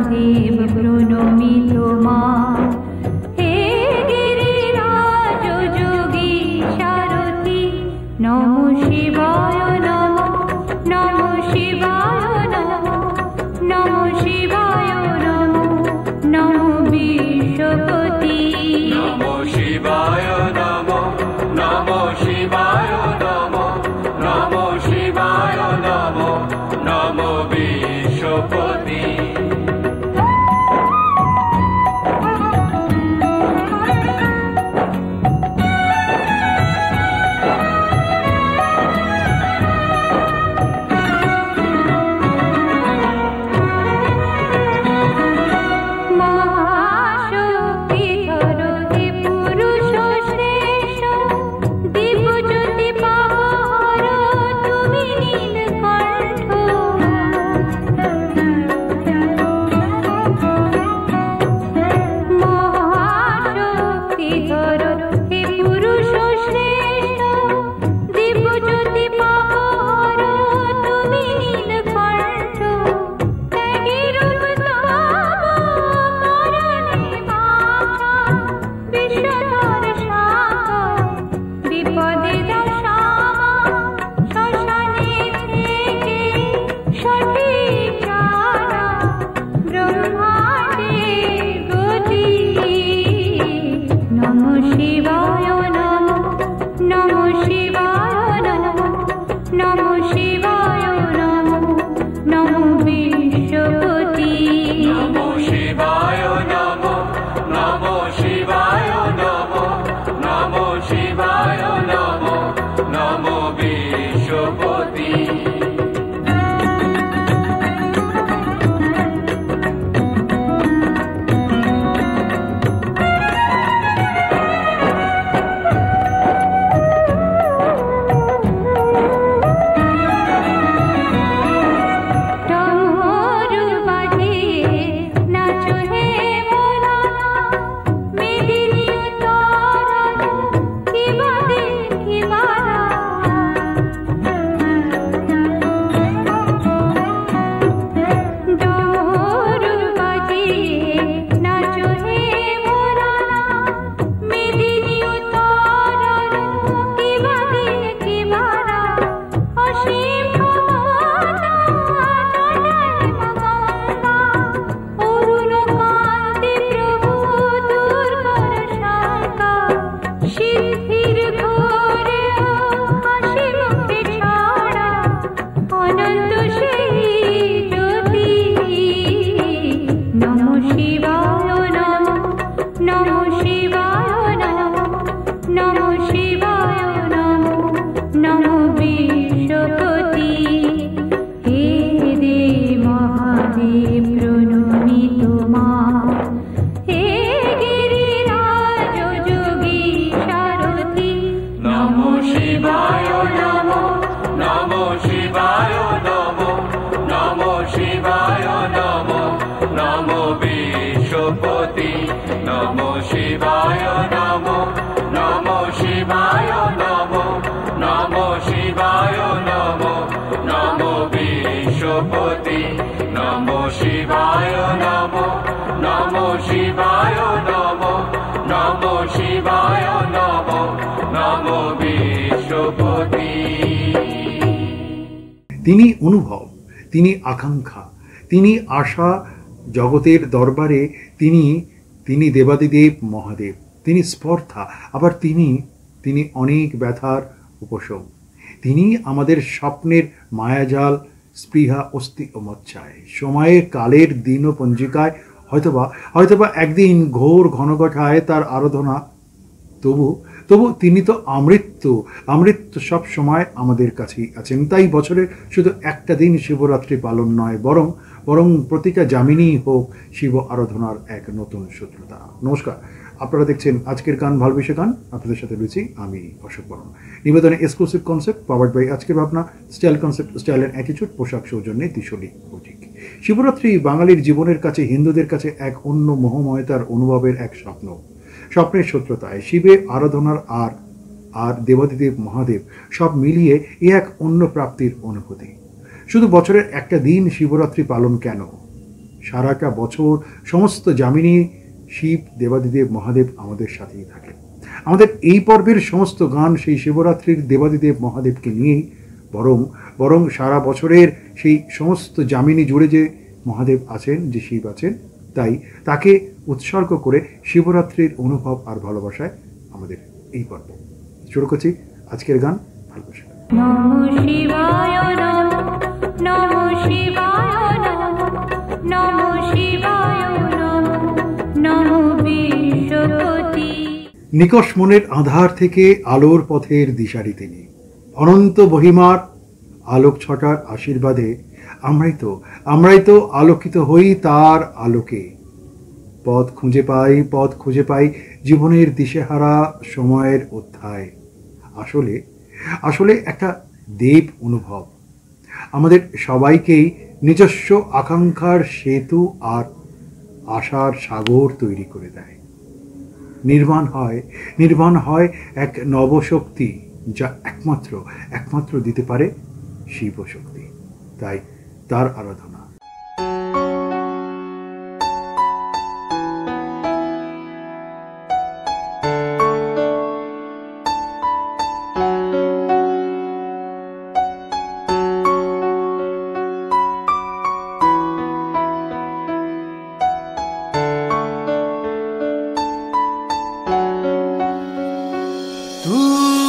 মহাদেব প্রণমি তোমার। হে গিরিরাজ যোগী সারথি নমঃ শিবায় নমঃ, নমঃ শিবায় নমঃ, নমঃ শিবায় নমঃ, নমঃ বিশ্বপতি। নমঃ শিবায় নমঃ, নমঃ শিবায় নমঃ, নমঃ শিবায় নমঃ, নমঃ বিশ্বপতি। তিনি অনুভব, তিনি আকাঙ্ক্ষা, তিনি আশা জগতের দরবারে, তিনি দেবাদিদেব মহাদেব, তিনি স্পর্ধা, আবার তিনি অনেক ব্যথার উপশম। তিনি আমাদের স্বপ্নের মায়াজাল, স্পৃহা, অস্থি ও মজ্জায়, সময়ের কালের দিন ও পঞ্জিকায় হয়তোবা একদিন ঘোর ঘনঘটায় তার আরাধনা। তবু তিনি তো আমৃত্যু সব সময় আমাদের কাছেই আছেন। তাই বছরের শুধু একটা দিন শিবরাত্রি পালন নয়, বরং প্রতিটা যামিনী হোক শিব আরাধনার এক নতুন সূত্রতা। নমস্কার, আপনারা দেখছেন আজকের গান, ভালোবেসে গান। আপনাদের সাথে রয়েছি আমি অশোক বর্মন। নিবেদনে এক্সক্লুসিভ কনসেপ্ট পাওয়ার্ড বাই আজকের ভাবনা, style concept, style and attitude, পোশাক সৌজন্যে ত্রিশূলী বুটিক। শিবরাত্রি বাঙালির জীবনের কাছে, হিন্দুদের কাছে এক অন্য মোহময়তার অনুভবের এক স্বপ্নের সূত্রতায় শিবের আরাধনার আর দেবাদিদেব মহাদেব সব মিলিয়ে এ এক অন্য প্রাপ্তির অনুভূতি। শুধু বছরের একটা দিন শিবরাত্রি পালন কেন? সারাটা বছর সমস্ত যামিনী শিব দেবাদিদেব মহাদেব আমাদের সাথেই থাকে। আমাদের এই পর্বের সমস্ত গান সেই শিবরাত্রির দেবাদিদেব মহাদেবকে নিয়েই, বরং সারা বছরের সেই সমস্ত যামিনী জুড়ে যে মহাদেব আছেন, যে শিব আছেন, তাই তাকে উৎসর্গ করে শিবরাত্রির অনুভব আর ভালোবাসায় আমাদের এই পর্ব শুরু করছি। আজকের গান ভালোবাসা। নমঃ শিবায় নমঃ, নমঃ শিবায় নমঃ, নমঃ শিবায় নমঃ, নমঃ বিশ্বপতি। নিকষ মনের আধার থেকে আলোর পথের দিশারি তিনি, অনন্ত মহিমার আলোক ছটার আশীর্বাদে আমরাই তো আলোকিত হই তার আলোকে। পথ খুঁজে পাই জীবনের দিশেহারা সময়ের অধ্যায়। আসলে একটা দেব অনুভব আমাদের সবাইকেই নিজস্ব আকাঙ্ক্ষার সেতু আর আশার সাগর তৈরি করে দেয়। নির্মাণ হয় এক নবশক্তি, যা একমাত্র দিতে পারে শিব শক্তি। তাই তার আরাধনা।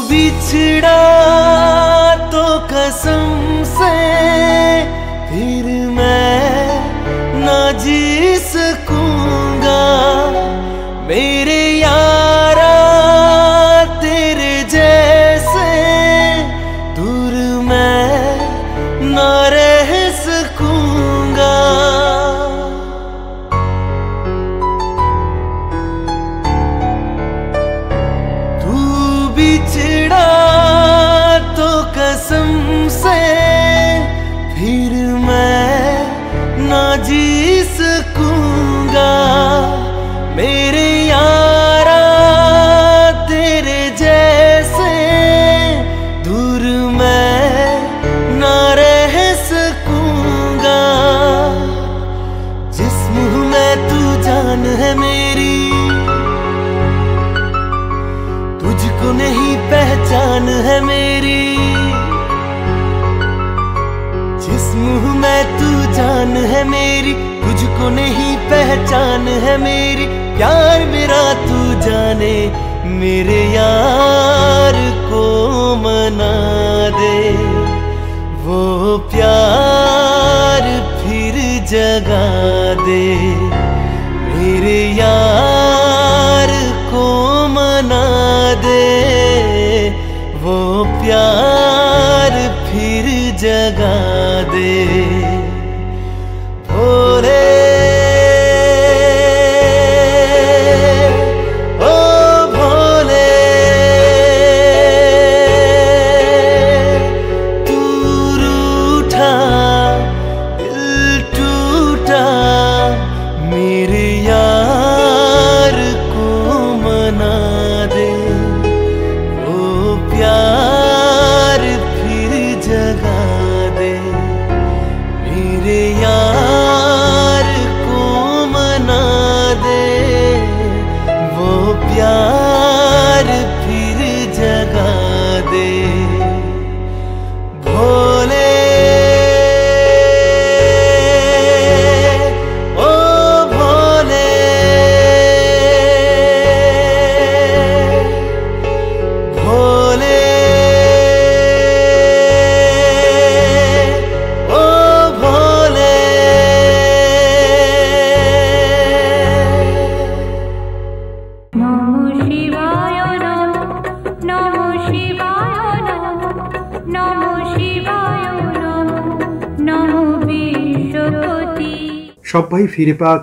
बिछड़ा तो कसम से फिर मैं ना जी सकूंगा, मेरे यारा तेरे जैसे दूर मैं ना रह सकूंगा। बिछड़ा तो कसम से फिर मैं ना जी सकूंगा, मेरे यारा तेरे जैसे दूर मैं ना रह सकूंगा। जिस्म में तू जान है मेरी, तुझको नहीं पहचान है मेरी। जिस्म में तू जान है मेरी, तुझको नहीं पहचान है मेरी। प्यार मेरा तू जाने, मेरे यार को मना दे। वो प्यार फिर जगा दे, मेरे यार को मना दे। वो प्यार फिर जगा दे। भोले ओ भोले, तू रूठा दिल टूटा, मेरे यार को मना दे। वो प्यार फिर जगा दे, मेरे यार को मना दे। वो प्यार फिर जगा दे। भोले ओ भोले, भोले ओ भोले। নমঃ শিবায় নমঃ, নমঃ শিবায় নমঃ, নমঃ শিবায় নমঃ, নমঃ বিশ্বপতি। সবাই ফিরে পাক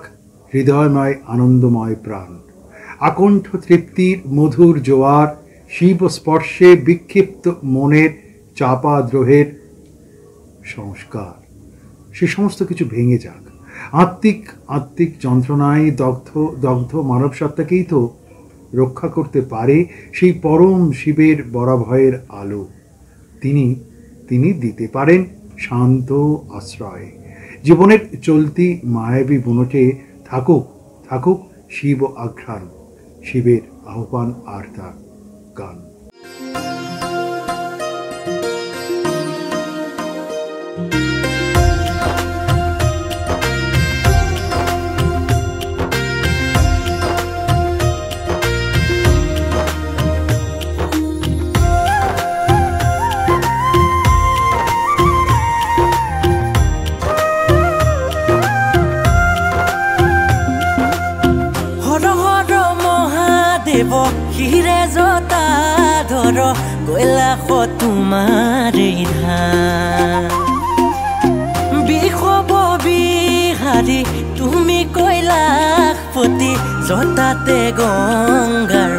হৃদয়ময় আনন্দময় প্রাণ, আকণ্ঠ তৃপ্তির মধুর জোয়ার, শিব স্পর্শে বিক্ষিপ্ত মনের চাপা দ্রোহের সংস্কার, সে সমস্ত কিছু ভেঙে যাক। আত্মিক যন্ত্রণায় দগ্ধ মানব সত্তাকেই তো রক্ষা করতে পারে সেই পরম শিবের বরাভয়ের আলো। তিনি দিতে পারেন শান্ত আশ্রয়। জীবনের চলতি মায়াবী বুনটে থাকুক থাকুক শিব আঘ্রাণ, শিবের আহ্বান আর তার গান। হিৰে জতা ধৰ কৈলাশ তোমাৰে ধান, বিষব বিহাৰী তুমি কৈলাশপতি, জতাতে গংগাৰ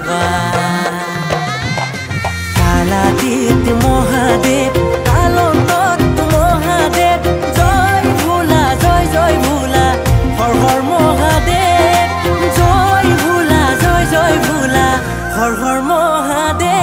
কালাতীত মহাদেৱ, কালন্তত মহাদেৱ, জয় ভোলা জয় জয় ভোলা, হৰ হৰ মহাদেৱ, জয় ভোলা জয় জয় ভোলা, হৰ হৰ মহাদেৱ।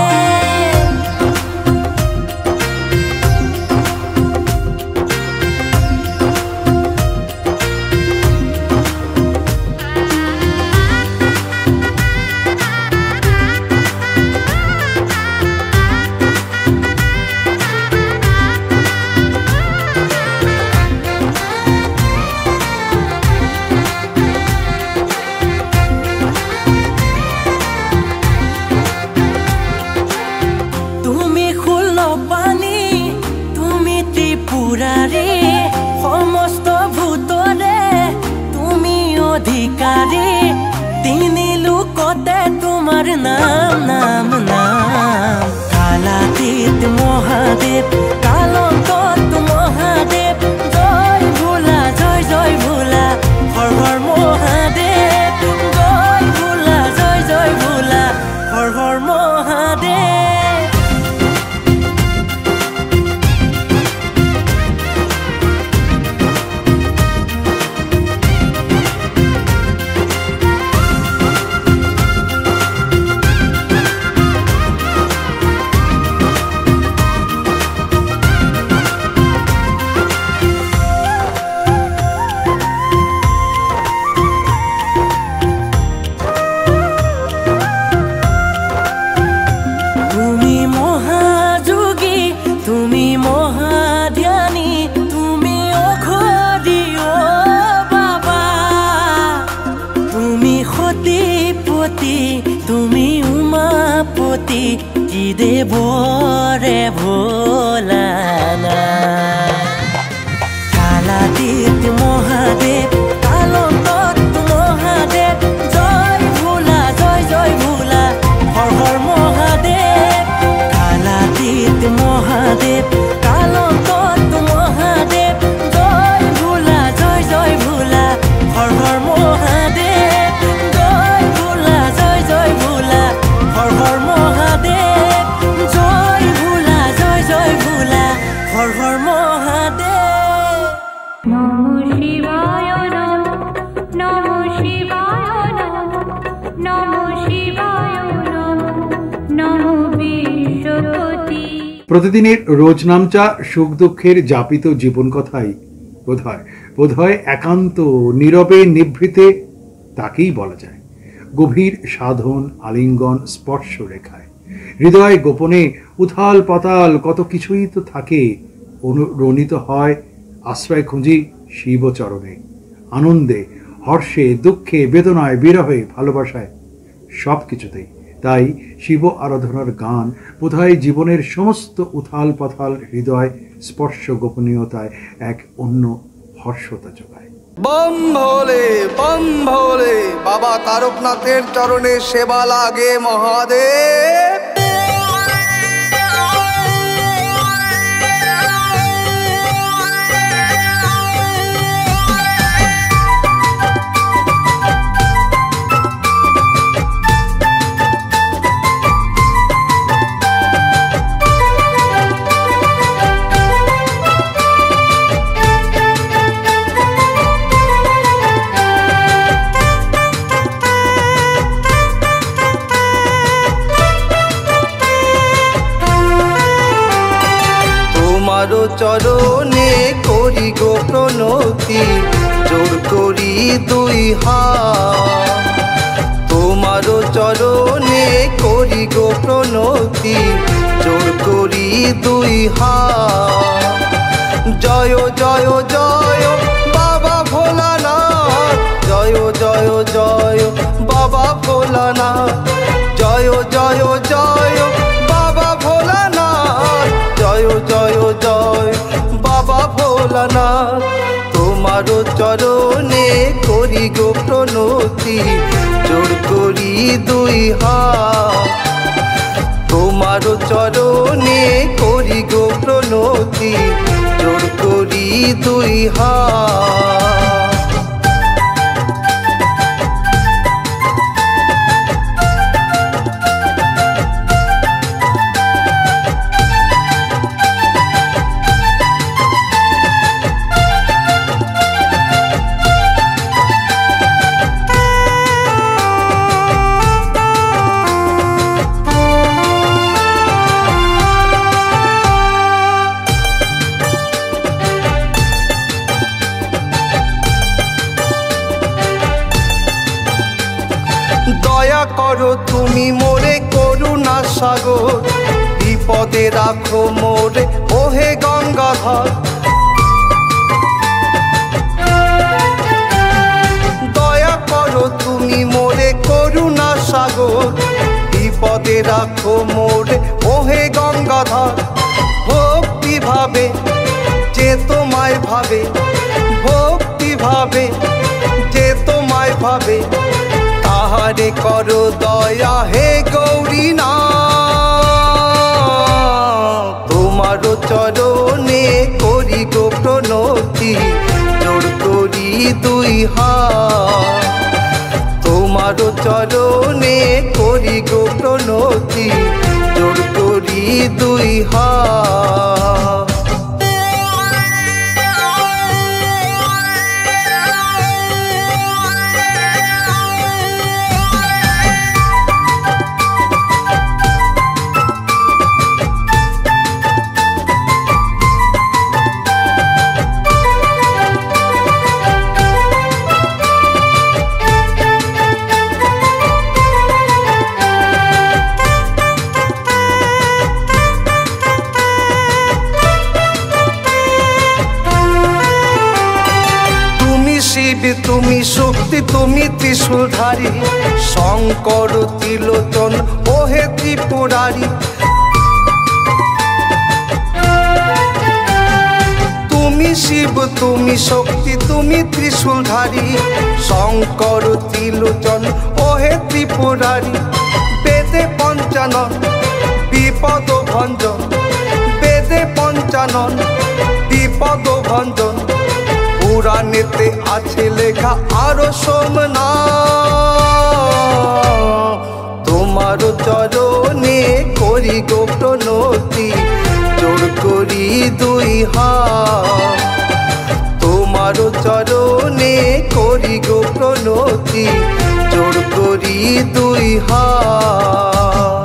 সমস্ত ভূতৰে তুমি অধিকাৰী, তিনি লোকতে তোমাৰ নাম নাম নাম। কালাতীত মহাদেৱ, কালন্তত মহাদেৱ, জয় ভোলা জয় জয় ভোলা, হৰ হৰ মহাদেৱ, জয় ভোলা জয় জয় ভোলা, হৰ হৰ মহাদেৱ। তুমি উমাপতি, কি দেৱৰে ভোলানা। কালাতীত মহাদেৱ, কালন্তত মহাদেৱ, জয় ভোলা জয় জয় ভোলা, হৰ হৰ মহাদেৱ। কালাতীত মহাদেৱ, কালন্তত মহাদেৱ, জয় ভোলা জয় জয় ভোলা, হৰ হৰ মহাদেৱ, জয় ভোলা জয় জয় ভোলা, হৰ হৰ মহাদেৱ, জয় ভোলা জয় জয় ভোলা, হৰ হৰ মহাদেৱ। নমো শিবায় নমঃ, নমো শিবায় নমঃ, নমো শিবায় নমঃ, নমো বিশ্বপতি। প্রতিদিনের রোজনামচা সুখ দুঃখের যাপিত জীবন কথাই বোধহয় একান্ত নীরবে নিভৃতে তাকেই বলা যায়। গভীর সাধন, আলিঙ্গন, স্পর্শ রেখায় হৃদয় গোপনে উথাল পাতাল কত কিছুই তো থাকে, অনুরণিত হয় আশ্রয় খুঁজি শিবচরণে। আনন্দে, হর্ষে, দুঃখে, বেদনায়, বিরহে, ভালোবাসায়, সব কিছুতেই। তাই শিব আরাধনার গান বোধহয় জীবনের সমস্ত উথাল পাতাল হৃদয় স্পর্শ গোপনীয়তায় এক অন্য হর্ষতা যোগায়। বম ভোলে বাবা তারকনাথের চরণে সেবা লাগে মহাদেব। চরণে করি গো প্রণতি জোর করি দুই হাত তোমার চরণে করি গো প্রণতি জোর করি দুই হাত জয় জয় জয় বাবা ভোলানাথ জয় জয় জয় বাবা ভোলানাথ জয় জয় জয় বাবা ভোলানাথ জয় জয় জয় বাবা ভোলানাথ তোমার চরণে করি গো প্রণতি জোর করি দুই হাত তোমার চরণে করি গো প্রণতি জোর করি দুই হাত দয়া করো তুমি মোরে করুণা সাগর বিপদে রাখো মোরে ওহে গঙ্গাধর দয়া করো তুমি মোরে করুণা সাগর বিপদে রাখো মোরে ওহে গঙ্গাধর ভক্তি ভাবে যে তোমায় ভাবে ভক্তি ভাবে যে তোমায় ভাবে তাহারে করো দয়া হে গৌরী না তোমার চরণে করি গো প্রণতি জোর করি দুই হাত তোমার চরণে করি গো প্রণতি জোর করি দুই হাত তুমি শক্তি তুমি ত্রিশূলধারী শঙ্কর ত্রিলোচন ওহে ত্রিপুরারি তুমি শিব তুমি শক্তি তুমি ত্রিশূলধারী শঙ্কর ত্রিলোচন ওহে ত্রিপুরারি বেদে পঞ্চানন বিপদ ভঞ্জন বেদে পঞ্চানন বিপদ ভঞ্জন পুরাণেতে আছে লেখা আরো সোমনাথ তোমার চরণে করি গো প্রণতি জোর করি দুই হাত তোমার চরণে করি গো প্রণতি জোর করি দুই হাত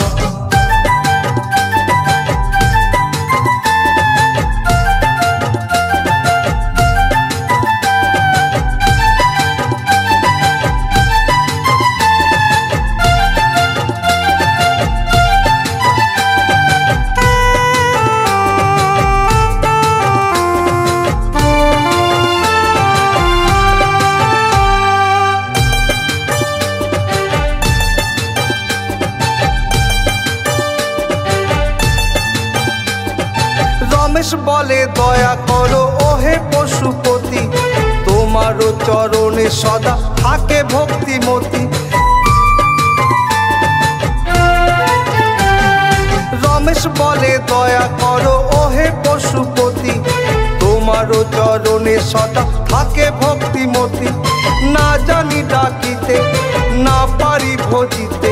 বলে দয়া করো ওহে পশুপতি তোমার চরণে সদা থাকে ভক্তিমতি রমেশ বলে দয়া করো ওহে পশুপতি তোমার চরণে সদা থাকে ভক্তিমতি না জানি ডাকিতে না পারি ভজিতে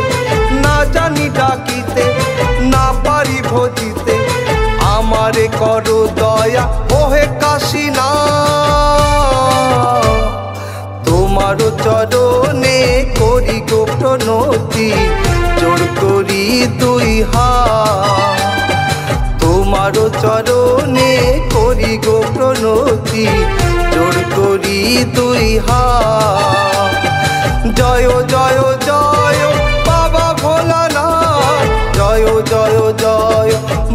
না জানি ডাকিতে না পারি ভজিতে আমারে করো দয়া ওহে কাশীনাথ তোমার চরণে করি গো প্রণতি জোর করি দুই হাত তোমার চরণে করি গো প্রণতি করি দুই হাত জয় জয় জয় বাবা ভোলানাথ জয় জয় জয়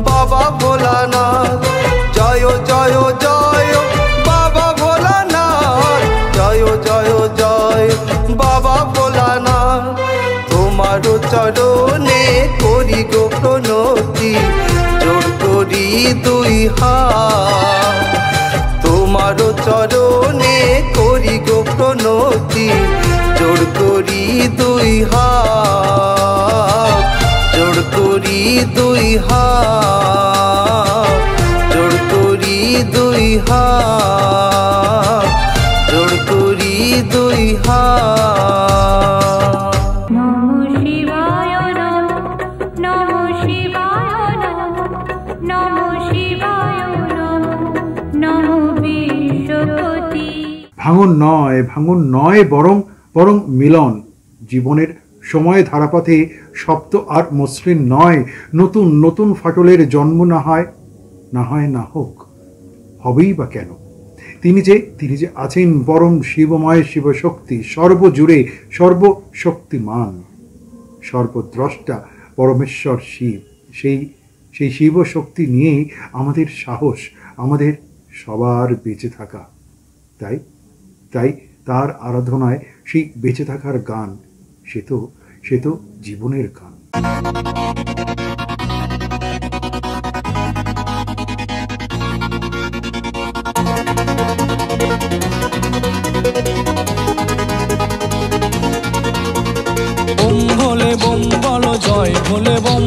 বাবা ভোলানাথ জয় জয় জয় বাবা ভোলানাথ জয় জয় জয় বাবা ভোলানাথ তোমার চরণে করি গো প্রণতি জোর করি দুই হাত তোমার চরণে করি গো প্রণতি জোর করি দুই হাত জোর করি দুই হাত জোর করি দুই হাত জোর করি দুই হাত নমঃ শিবায় নমঃ নমঃ শিবায় নমঃ নমঃ শিবায় নমঃ নমঃ বিশ্বপতি। ভাঙন নয় বরং বরং মিলন। জীবনের সময় ধারাপথে শব্দ আর মসৃণ নয়, নতুন নতুন ফাটলের জন্ম না হয় না হোক, হবেই বা কেন? তিনি যে আছেন পরম শিবময় শিবশক্তি, সর্বজুড়ে সর্বশক্তিমান, সর্বদ্রষ্টা পরমেশ্বর শিব। সেই শিবশক্তি নিয়েই আমাদের সাহস, আমাদের সবার বেঁচে থাকা। তাই তার আরাধনায় সেই বেঁচে থাকার গান, সে তো জীবনের গান। বম ভোলে বম বলো জয় ভোলে বম,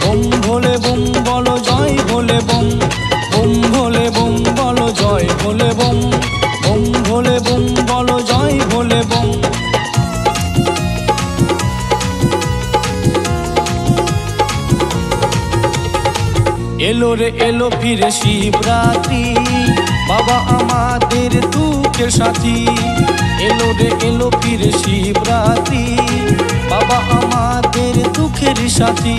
বম ভোলে বম বলো জয় ভোলে বম, বম ভোলে বম বলো জয় ভোলে বম, বম ভোলে বম বলো জয় ভোলে বম। এলো রে এলো ফিরে শিবরাত্রি, বাবা আমাদের দুঃখের সাথী। এলো রে এলো ফিরে শিবরাত্রি, বাবা আমাদের দুঃখের সাথী।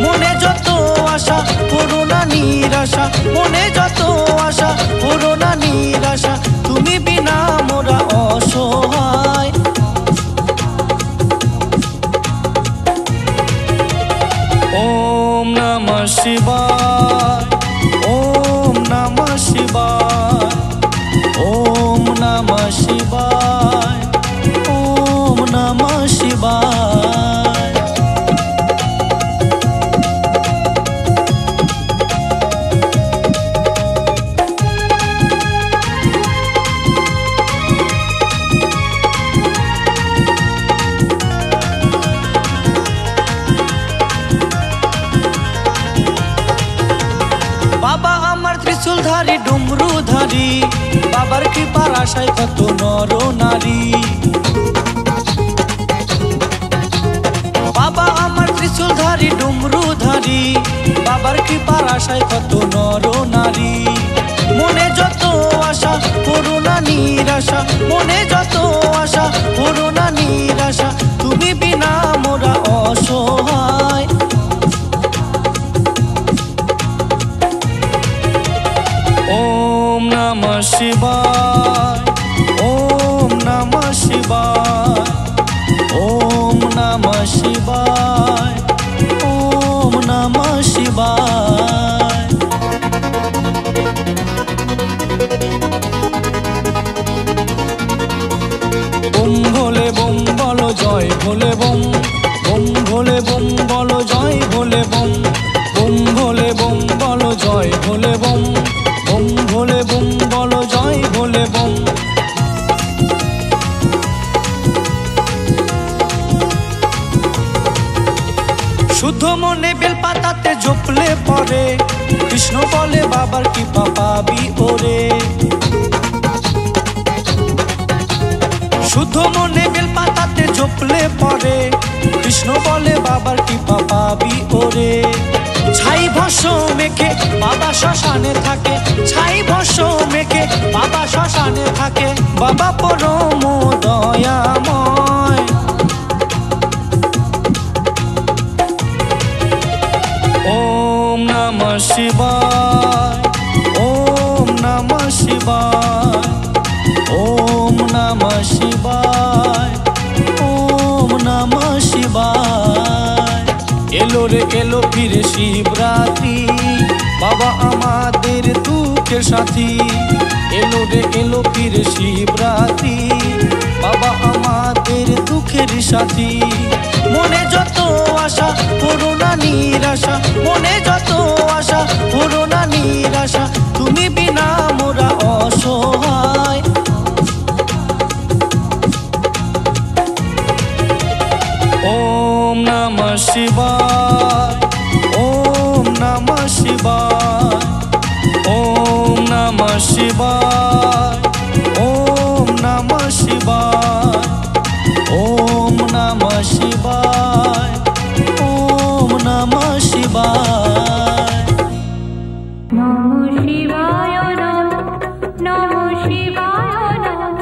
মনে যত আশা করোনা নিরাশা, মনে যত আশা করোনা নিরাশা, তুমি বিনা মোরা অসহায়। ওম নমঃ শিবায়, ওম নমঃ শিবায়, ওম নমঃ শিবায়, ওম নমঃ শিবায়। বাবা আমার ত্রিশূলধারী ডুমরুধারী, বাবার কৃপার আশায় কত নর নারী। বাবা আমার ত্রিশূলধারী ডুমরুধারী, বাবার কৃপার আশায় কত নর নারী। মনে যত আশা করোনা নিরাশা, মনে যত আশা করোনা নিরাশা, তুমি বিনা মোরা অসহায়। ওম নমঃ শিবায়, ওম নমঃ শিবায়, ওম নমঃ শিবায়, ওম নমঃ শিবায়। বম ভোলে বম বলো জয় ভোলে বম, বম ভোলে বম বলো জয় ভোলে বম, বম ভোলে বম বলো জয় ভোলে বম, বম ভোলে বম বলো জয় ভোলে বম। শুদ্ধ মনে বেলপাতাতে জপলে পরে, কৃষ্ণ বলে বাবার কৃপা পাবি ওরে। শুদ্ধ মনে বেলপাতাতে জপলে পরে, কৃষ্ণ বলে বাবার কৃপা পাবি ওরে। ছাই ভস্য মেখে বাবা শ্মশানে থাকে, ছাই ভস্য মেখে বাবা শ্মশানে থাকে, বাবা পরম দয়াময়। ওম নমঃ শিবায়, ওম নমঃ শিবায়, রে এলো ফিরে শিবরাত্রি, বাবা আমাদের দুঃখের সাথী। এলো রে এলো ফিরে শিবরাত্রি, বাবা আমাদের দুঃখের সাথী। মনে যত আশা করো না নিরাশা, মনে যত আশা করো না নিরাশা, তুমি বিনা মোরা অসহায়। ওম নমঃ শিবায়, ওম নমঃ শিবায়, ওম নমঃ শিবায়, ওম নমঃ শিবায়, ওম নমঃ শিবায়, ওম নমঃ শিবায়। নমঃ শিবায় নমঃ, নমঃ শিবায় নমঃ,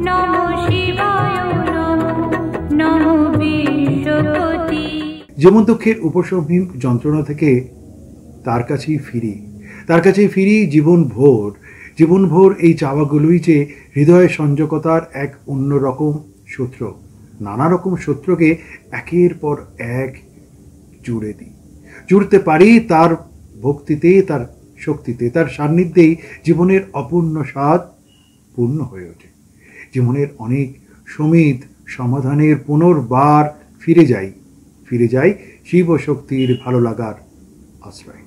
নমঃ শিবায় নমঃ, নমঃ বিশ্বপতি। যেমন দুঃখের উপশমহীন যন্ত্রণা থেকে তার কাছেই ফিরি, তার কাছেই ফিরি জীবনভর এই চাওয়াগুলোই যে হৃদয় সংযোগতার এক অন্যরকম সূত্র। নানা রকম সূত্রকে একের পর এক জুড়তে পারি তার ভক্তিতে, তার শক্তিতে, তার সান্নিধ্যেই জীবনের অপূর্ণ স্বাদ পূর্ণ হয়ে ওঠে। জীবনের অনেক সমিত সমাধানের পুনর্বার ফিরে যাই শিব শক্তির ভালো লাগার আশ্রয়।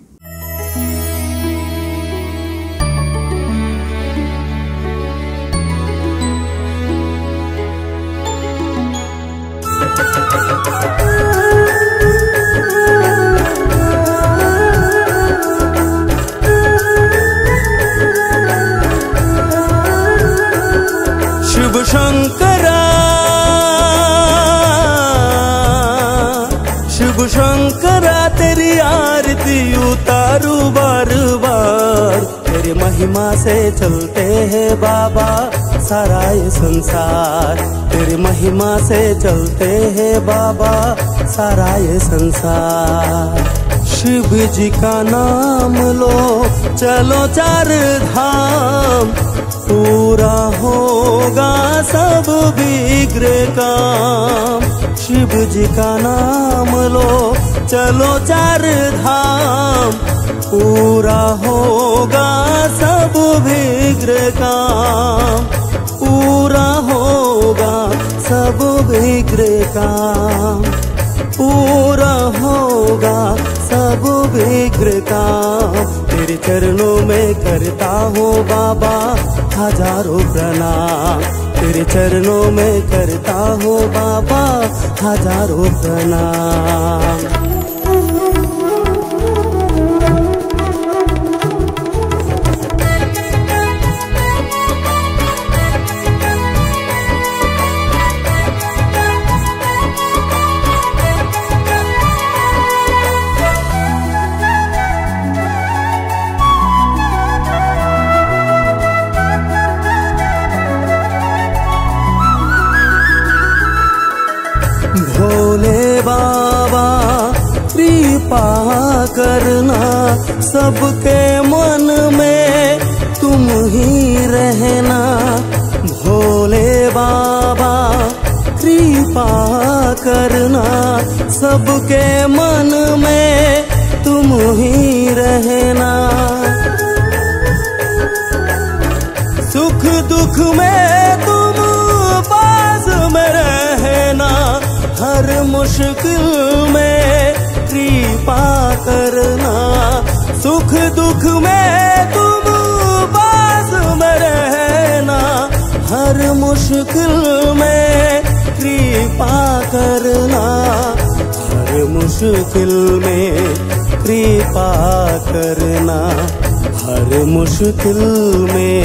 शिव शंकरा, शिव शंकरा तेरी आरती उतारू बार बार। तेरी महिमा से चलते हैं बाबा सारा ये संसार, तेरी महिमा से चलते हैं बाबा सारा ये संसार। शिव जी का नाम लो चलो चार धाम, पूरा होगा सब विघ्न काम। शिव जी का नाम लो चलो चार धाम, पूरा होगा सब विघ्न काम, पूरा होगा सब विघ्न काम, पूरा होगा सब विघ्न काम। तेरे चरणों में करता हूँ बाबा हजारों प्रणाम, तेरे चरणों में करता हूँ बाबा हजारों प्रणाम। भोले बाबा कृपा करना, सबके मन में तुम ही रहना। भोले बाबा कृपा करना, सबके मन में तुम ही रहना। सुख दुख में तुम पास में रहना, हर मुश्किल में कृपा करना। सुख दुख में तुम पास में रहना, हर मुश्किल में कृपा करना। हर मुश्किल में कृपा करना, हर मुश्किल में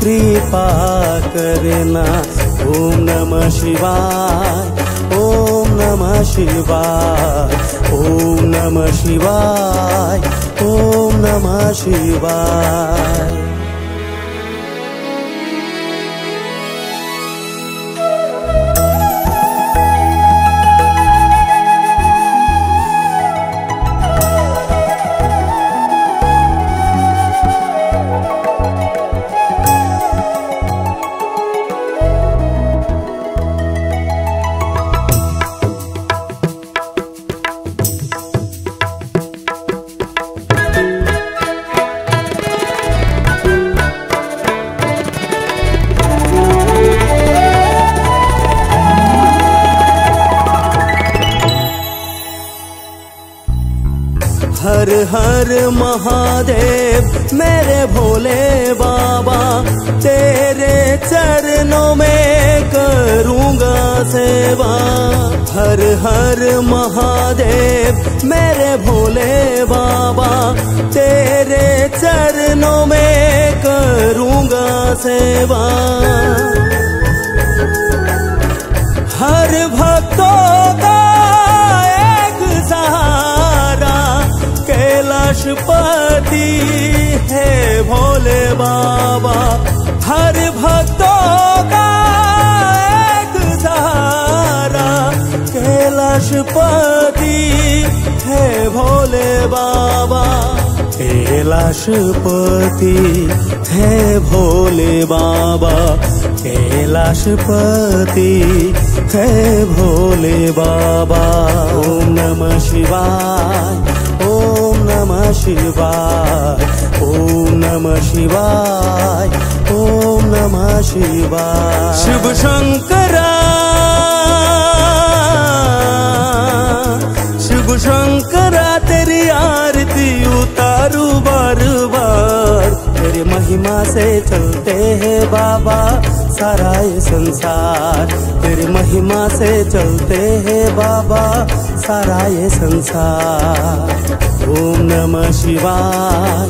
कृपा करना। ओम नमः शिवाय, ओम नमः शिवाय, ओम नमः शिवाय, ओम नमः शिवाय। हर महादेव मेरे भोले बाबा, तेरे चरणों में करूँगा सेवा। हर हर महादेव मेरे भोले बाबा, तेरे चरणों में करूँगा सेवा। हर भक्तों का एक सहारा कैलाशपति है भोले बाबा। हर भक्तों का एक सहारा कैलाशपति है भोले बाबा। कैलाशपति है भोले बाबा, कैलाशपति है भोले बाबा। ओम नमः शिवाय, ओम नमः शिवाय, ओम नमः शिवाय, ओम नमः शिवाय। शिव शंकरा, शिव शंकरा तेरी आरती उतारू बार बार। तेरी महिमा से चलते हैं बाबा सारा ये संसार। तेरी महिमा से चलते हैं बाबा सारा ये संसार। ओम नमः शिवाय,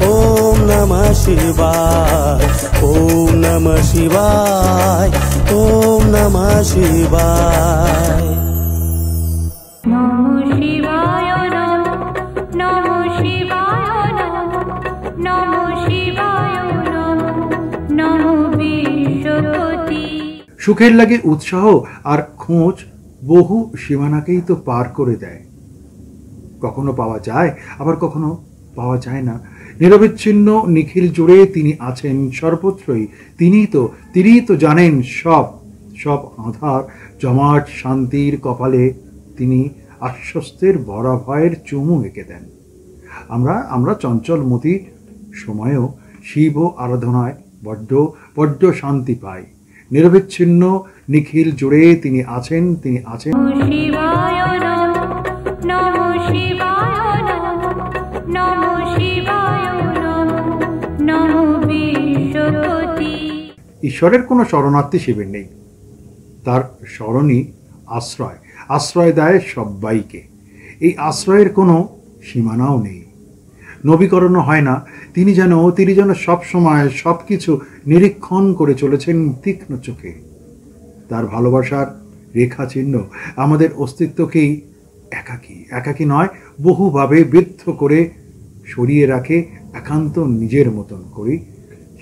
ओम नमः शिवाय, ओम नमः शिवाय, ओम नमः शिवाय। नमो शिवाय नमो, नमो शिवाय नमो, नमो शिवाय नमो, नमो विश्वपति। সুখের লাগে উৎসাহ আর খোঁজ বহু সীমানাকেই তো পার করে দেয়। কখনো পাওয়া যায়, আবার কখনো পাওয়া যায় না। নিরবিচ্ছিন্ন নিখিল জুড়ে তিনি আছেন সর্বত্রই। তিনিই তো জানেন সব আঁধার জমাট শান্তির কপালে তিনি আশ্বস্তের বরাভয়ের চুমু এঁকে দেন। আমরা চঞ্চল মতির সময়েও শিব আরাধনায় বড্ড শান্তি পাই। নিরবিচ্ছিন্ন নিখিল জুড়ে তিনি আছেন। শিবায় নমো, নমো শিবায় নমো, নমো শিবায় নমো, নমো বিশ্বপতি। ঈশ্বরের কোনো শরণার্থী শিবের নেই, তার শরণই আশ্রয় দেয় সবাইকে। এই আশ্রয়ের কোনো সীমানাও নেই, নবীকরণও হয় না। তিনি যেন সব সময় সবকিছু নিরীক্ষণ করে চলেছেন তীক্ষ্ণ চোখে। তার ভালোবাসার রেখা চিহ্ন আমাদের অস্তিত্বকেই একাকী নয় বহুভাবে বিদ্ধ করে সরিয়ে রাখে একান্ত নিজের মতন করে।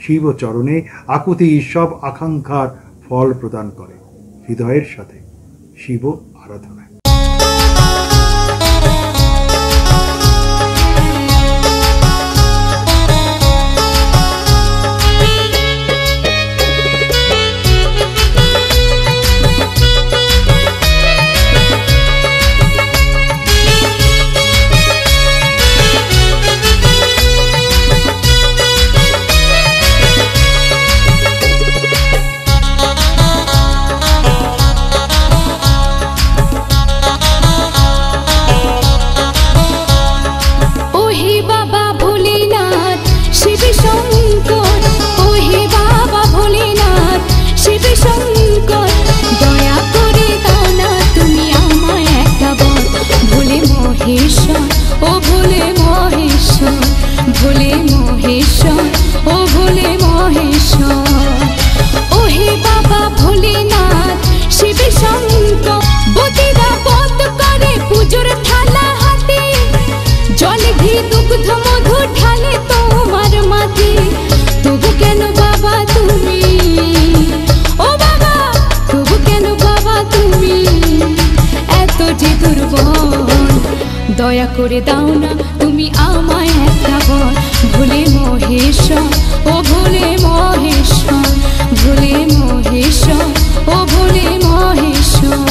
শিব চরণে আকুতি সব আকাঙ্ক্ষার ফল প্রদান করে হৃদয়ের সাথে শিব আরাধনায়। দয়া করে দাও না তুমি আমায় একটা বর। ভোলে মহেশ্বর, ও ভোলে মহেশ্বর, ভোলে মহেশ্বর, ও ভোলে মহেশ্বর।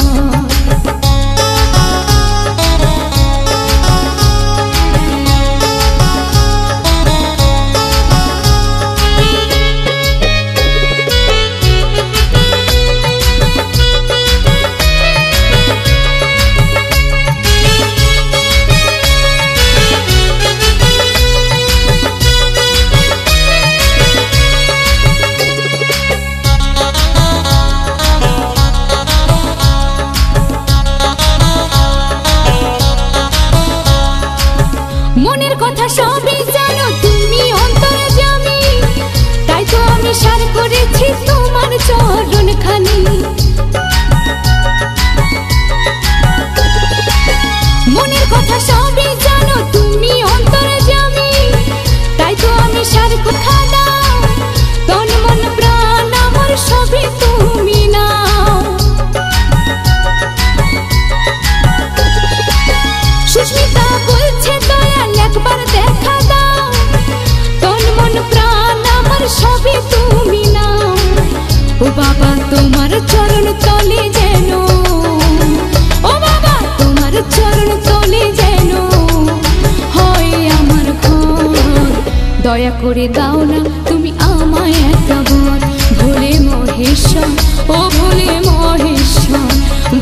করে দাও না তুমি আমায় একটা বর ভোলে মহেশ্বর ও ভোলে মহেশ্বর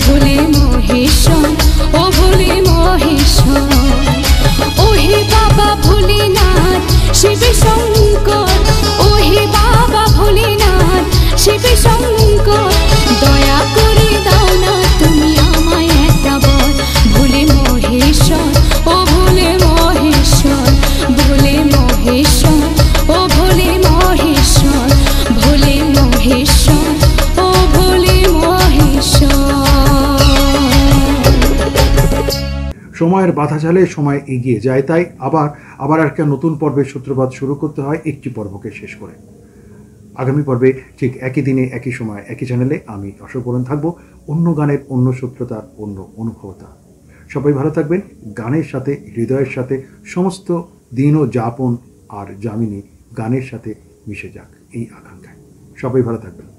ভোলে মহেশ্বর ও ভোলে মহেশ্বর ওহে বাবা ভোলেনাথ শিব শঙ্কর ওহে বাবা ভোলেনাথ শিব শঙ্কর দয়া করে দাও না তুমি আমায় একটা বর ভোলে মহেশ্বর ও ভোলে মহেশ্বর ভোলে মহেশ্বর ও ভোলে মহেশ্বর ভোলে মহেশ্বর ও ভোলে মহেশ্বর। সময়ের বাধা চালে সময় এগিয়ে যায়, তাই আবার একটা নতুন পর্বের সূত্রপাত শুরু করতে হয় একটি পর্বকে শেষ করে। আগামী পর্বে ঠিক একই দিনে একই সময় একই চ্যানেলে আমি অশোক বরণ থাকবো, অন্য গানের অন্য সূত্রতার অন্য অনুভবতা। সবাই ভালো থাকবেন, গানের সাথে হৃদয়ের সাথে সমস্ত দিন ও যাপন আর যামিনী গানের সাথে মিশে যাক এই আকাঙ্ক্ষায়। সবাই ভালো থাকবেন।